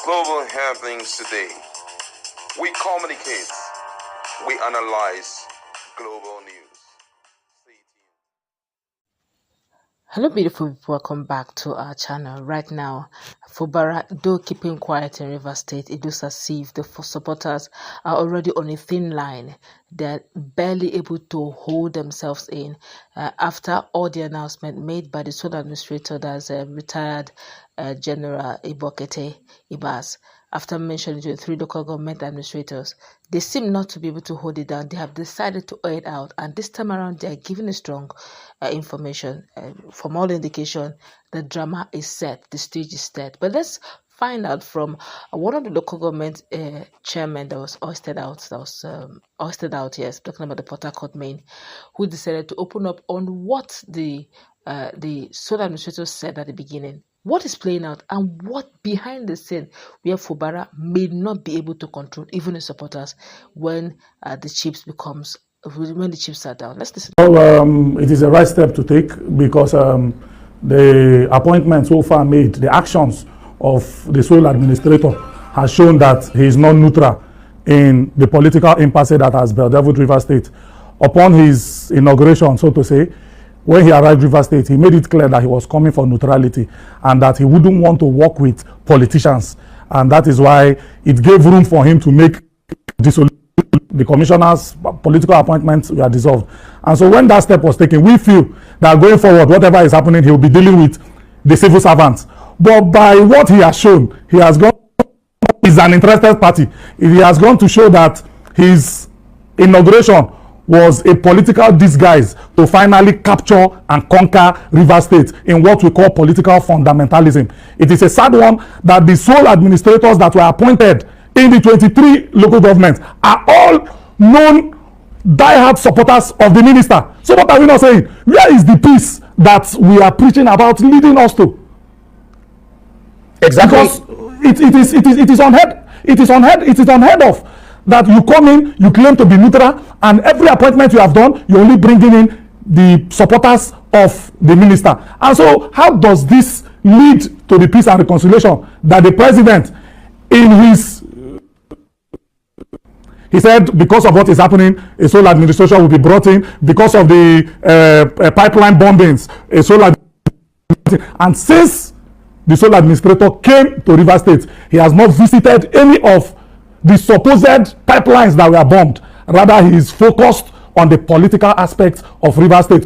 global happenings today. We communicate, we analyze global news. Hello beautiful people, welcome back to our channel. Right now, Fubara, though keeping quiet in Rivers State, it looks as if the supporters are already on a thin line. They're barely able to hold themselves in after all the announcement made by the sole administrator, that's retired General Ibok Ette, Ibas. After mentioning to the 3 local government administrators, they seem not to be able to hold it down. They have decided to air it out, and this time around they are giving a strong information. From all indication, the drama is set, the stage is set. But let's find out from one of the local government chairmen that was hoisted out, yes, talking about the Port Harcourt Main, who decided to open up on what the sole administrators said at the beginning. What is playing out and what behind the scene where Fubara may not be able to control even the supporters when the chips are down. Let's listen. Well, it is a right step to take because the appointment so far made, the actions of the sole administrator has shown that he is not neutral in the political impasse that has bedeviled Rivers State. Upon his inauguration, so to say, when he arrived at Rivers State, he made it clear that he was coming for neutrality and that he wouldn't want to work with politicians. And that is why it gave room for him to make the commissioners' political appointments were dissolved. And so when that step was taken, we feel that going forward, whatever is happening, he will be dealing with the civil servants. But by what he has shown, he has gone, is an interested party. He has gone to show that his inauguration was a political disguise to finally capture and conquer Rivers State in what we call political fundamentalism. It is a sad one that the sole administrators that were appointed in the 23 local governments are all known diehard supporters of the minister. So what are we not saying? Where is the peace that we are preaching about leading us to? Exactly. Because it is unheard of that you come in, you claim to be neutral, and every appointment you have done, you're only bringing in the supporters of the minister. And so how does this lead to the peace and reconciliation that the president in his he said because of what is happening, a sole administration will be brought in because of the pipeline bombings, a sole administration. And since the sole administrator came to Rivers State, he has not visited any of the supposed pipelines that were bombed. Rather, he is focused on the political aspects of Rivers State,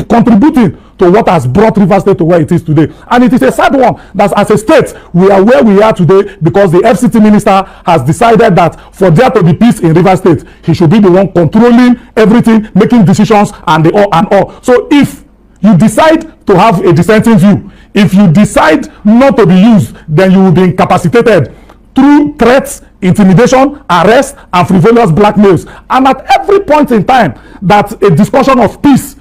contributing to what has brought Rivers State to where it is today. And it is a sad one that as a state, we are where we are today because the FCT minister has decided that for there to be peace in Rivers State, he should be the one controlling everything, making decisions and all. So if you decide to have a dissenting view, if you decide not to be used, then you will be incapacitated through threats, intimidation, arrest, and frivolous blackmails. And at every point in time that a discussion of peace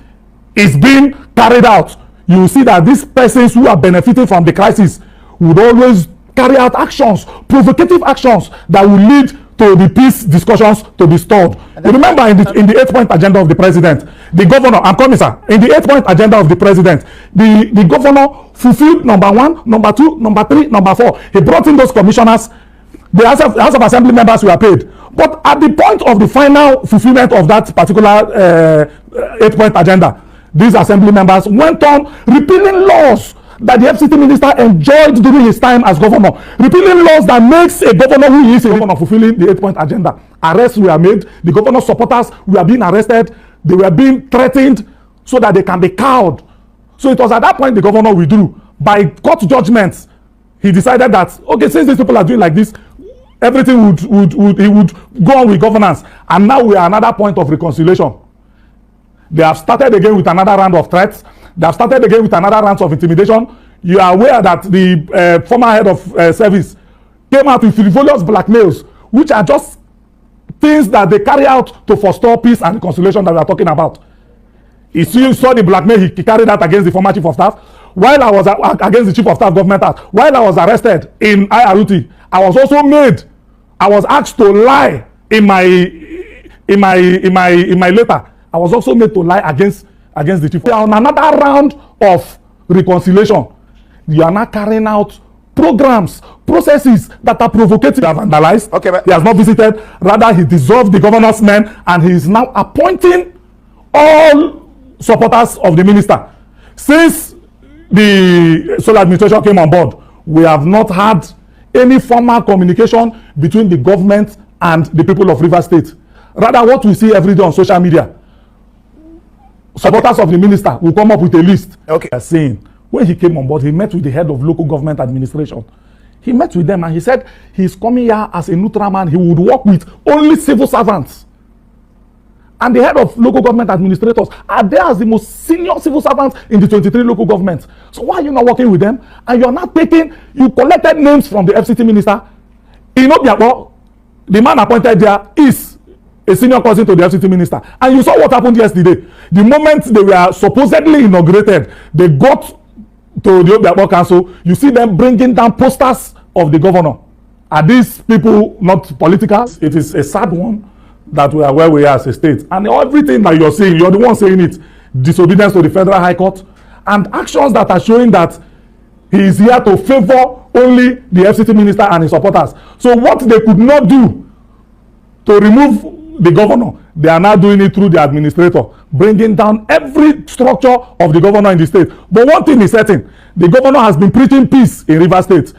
is being carried out, you will see that these persons who are benefiting from the crisis would always carry out actions, provocative actions that will lead to the peace discussions to be stalled. You remember in the 8-point agenda of the president, the governor, I'm coming, sir, in the 8-point agenda of the president, the governor fulfilled number 1, number 2, number 3, number 4. He brought in those commissioners. The House of Assembly members were paid. But at the point of the final fulfillment of that particular 8-point agenda, these assembly members went on repealing laws that the FCT minister enjoyed during his time as governor. Repealing laws that makes a governor who is a governor fulfilling the 8-point agenda. Arrests were made. The governor's supporters were being arrested. They were being threatened so that they can be cowed. So it was at that point the governor withdrew. By court judgments, he decided that, okay, since these people are doing like this, everything would go on with governance. And now we are at another point of reconciliation. They have started again with another round of threats. They have started again with another round of intimidation. You are aware that the former head of service came out with frivolous blackmails, which are just things that they carry out to forestall peace and reconciliation that we are talking about. You saw the blackmail he carried out against the former chief of staff. While I was against the chief of staff government act, while I was arrested in IRUT, I was also made. I was asked to lie in my letter. I was also made to lie against the chief. On another round of reconciliation, you are now carrying out programs, processes that are provocative have vandalized. Okay, but he has not visited. Rather, he dissolved the governor's men and he is now appointing all supporters of the minister. Since the Sole administration came on board, we have not had any formal communication between the government and the people of Rivers State. Rather, what we see every day on social media, supporters of the minister will come up with a list. Okay. Saying when he came on board, he met with the head of local government administration. He met with them and he said he's coming here as a neutral man. He would work with only civil servants. And the head of local government administrators are there as the most senior civil servants in the 23 local governments. So why are you not working with them? And you're not you collected names from the FCT minister. The man appointed there is a senior cousin to the FCT minister. And you saw what happened yesterday. The moment they were supposedly inaugurated, they got to the Obiakpo Council. You see them bringing down posters of the governor. Are these people not political? It is a sad one that we are where we are as a state. And everything that you're saying, you're the one saying it. Disobedience to the Federal High Court. And actions that are showing that he is here to favor only the FCT minister and his supporters. So what they could not do to remove the governor, they are now doing it through the administrator, bringing down every structure of the governor in the state. But one thing is certain, the governor has been preaching peace in Rivers State.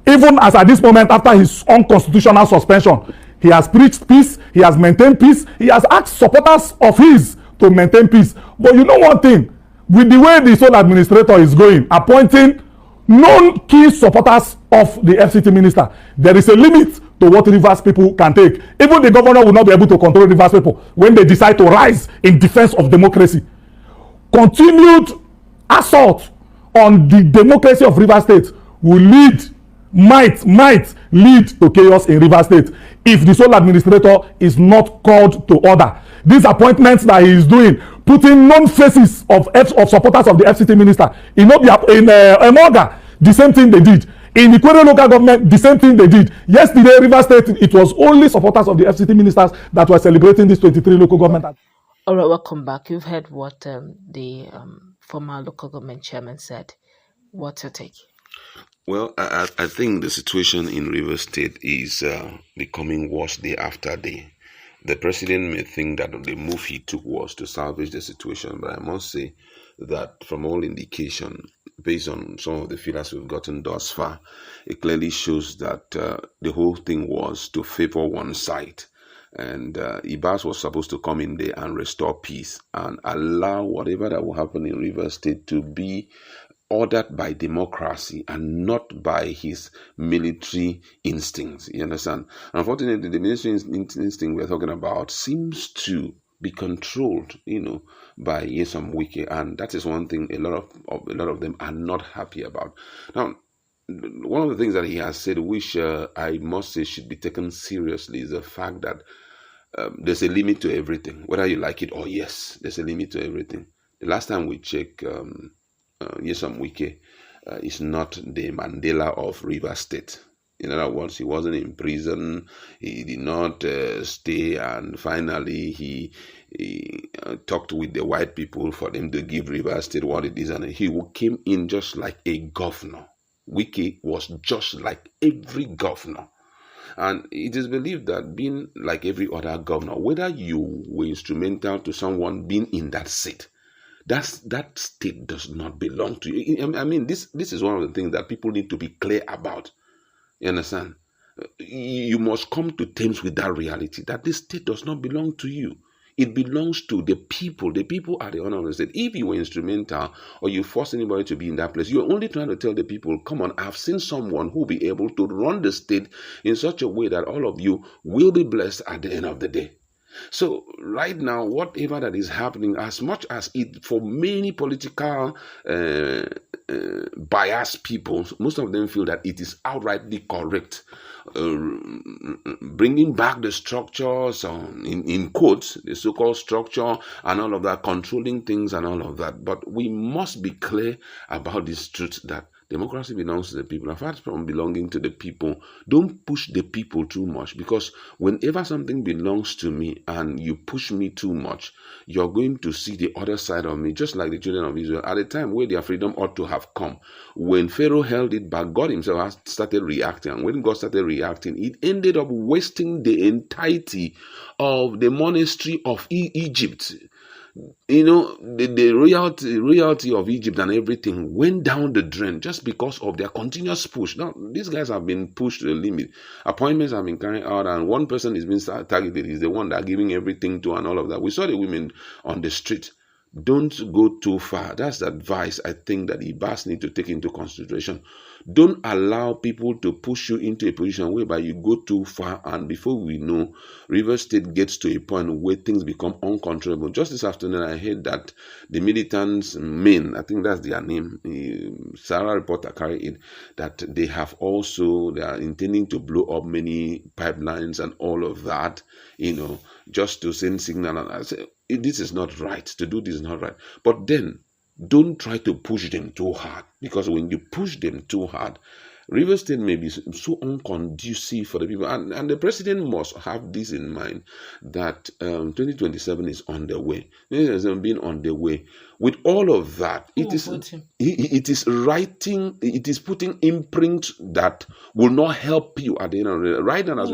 Even as at this moment, after his unconstitutional suspension, he has preached peace, he has maintained peace, he has asked supporters of his to maintain peace. But you know one thing, with the way the sole administrator is going, appointing known key supporters of the FCT minister, there is a limit to what Rivers people can take. Even the governor will not be able to control Rivers people when they decide to rise in defense of democracy. Continued assault on the democracy of Rivers State will might lead to chaos in Rivers State if the sole administrator is not called to order. These appointments that he is doing, putting known faces of supporters of the FCT minister in Emoga, the same thing they did. In the Ikwere local government, the same thing they did. Yesterday, Rivers State, it was only supporters of the FCT ministers that were celebrating this 23 local government. All right, welcome back. You've heard what the former local government chairman said. What's your take? Well, I think the situation in Rivers State is becoming worse day after day. The president may think that the move he took was to salvage the situation, but I must say that from all indication, based on some of the feelers we've gotten thus far, it clearly shows that the whole thing was to favor one side. And Ibas was supposed to come in there and restore peace and allow whatever that will happen in Rivers State to be ordered by democracy and not by his military instincts. You understand? Unfortunately, the military instinct we're talking about seems to be controlled, by nyesom Wike, and that is one thing a lot of them are not happy about. Now, one of the things that he has said, which I must say should be taken seriously, is the fact that there's a limit to everything, whether you like it or yes. There's a limit to everything. The last time we checked, nyesom Wike is not the Mandela of Rivers State. In other words, he wasn't in prison, he did not stay, and finally he talked with the white people for them to give Rivers State what it is, and he came in just like a governor. Wike was just like every governor. And it is believed that being like every other governor, whether you were instrumental to someone being in that seat, that state does not belong to you. I mean, this is one of the things that people need to be clear about. You understand? You must come to terms with that reality, that this state does not belong to you. It belongs to the people. The people are the owner of the state. If you were instrumental or you force anybody to be in that place, you're only trying to tell the people, come on, I've seen someone who will be able to run the state in such a way that all of you will be blessed at the end of the day. So right now, whatever that is happening, as much as it, for many political biased people, most of them feel that it is outrightly correct, bringing back the structures, in quotes, the so-called structure and all of that, controlling things and all of that. But we must be clear about this truth, that Democracy belongs to the people. Apart from belonging to the people, don't push the people too much, because whenever something belongs to me and you push me too much, you're going to see the other side of me, just like the children of Israel. At a time where their freedom ought to have come, when Pharaoh held it back, God himself started reacting. And when God started reacting, it ended up wasting the entirety of the monastery of Egypt. You know, the royalty of Egypt and everything went down the drain just because of their continuous push. Now, these guys have been pushed to the limit. Appointments have been carried out, and one person is being targeted. He's the one that giving everything to and all of that. We saw the women on the street. Don't go too far. That's the advice I think that Ibas need to take into consideration. Don't allow people to push you into a position whereby you go too far, and before we know, Rivers State gets to a point where things become uncontrollable. Just this afternoon, I heard that the militants, men, I think that's their name, Sarah reporter carried it, that they are intending to blow up many pipelines and all of that, just to send signal. And I say, this is not right. To do this is not right. But then, don't try to push them too hard, because when you push them too hard, Rivers State may be so unconducive for the people. And the president must have this in mind, that 2027 is on the way. It has been on the way. With all of that, it is putting imprint that will not help you at the end of the day. Right now, as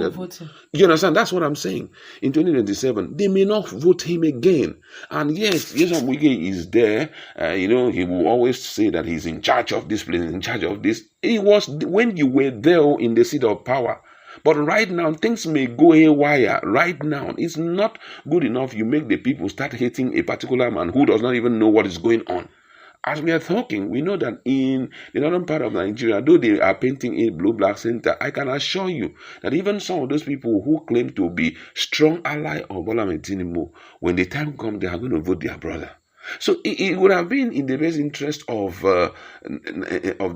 you understand, that's what I'm saying. In 2027, they may not vote him again. And yes, nyesom Wike is there. He will always say that he's in charge of this place, in charge of this. It was when you were there in the seat of power. But right now, things may go haywire. Right now, it's not good enough you make the people start hating a particular man who does not even know what is going on. As we are talking, we know that in the northern part of Nigeria, though they are painting a blue-black center, I can assure you that even some of those people who claim to be strong ally of Bola Ahmed Tinubu, when the time comes, they are going to vote their brother. So it would have been in the best interest of the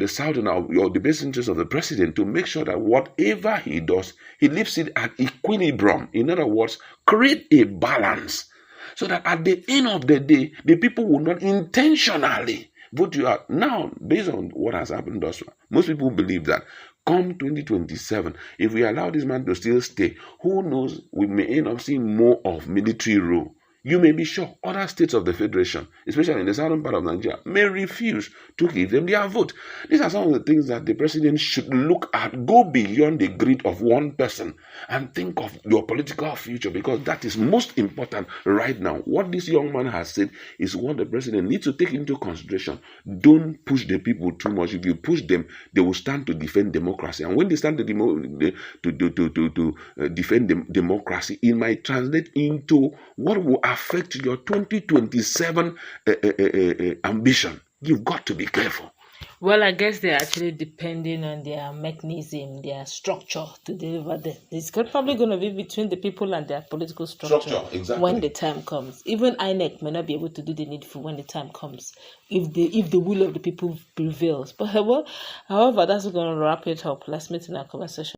Southern, or the best interest of the president, to make sure that whatever he does, he leaves it at equilibrium. In other words, create a balance, so that at the end of the day, the people will not intentionally vote you out. Now, based on what has happened thus far, most people believe that come 2027, if we allow this man to still stay, who knows, we may end up seeing more of military rule. You may be sure other states of the Federation, especially in the southern part of Nigeria, may refuse to give them their vote. These are some of the things that the president should look at. Go beyond the greed of one person and think of your political future, because that is most important right now. What this young man has said is what the president needs to take into consideration. Don't push the people too much. If you push them, they will stand to defend democracy. And when they stand to defend democracy, it might translate into what will affect your 2027 ambition. You've got to be careful. Well, I guess they're actually depending on their mechanism, their structure to deliver them. It's probably going to be between the people and their political structure exactly. When the time comes. Even INEC may not be able to do the needful when the time comes, if the will of the people prevails. But however, that's going to wrap it up. Let's meet in our conversation.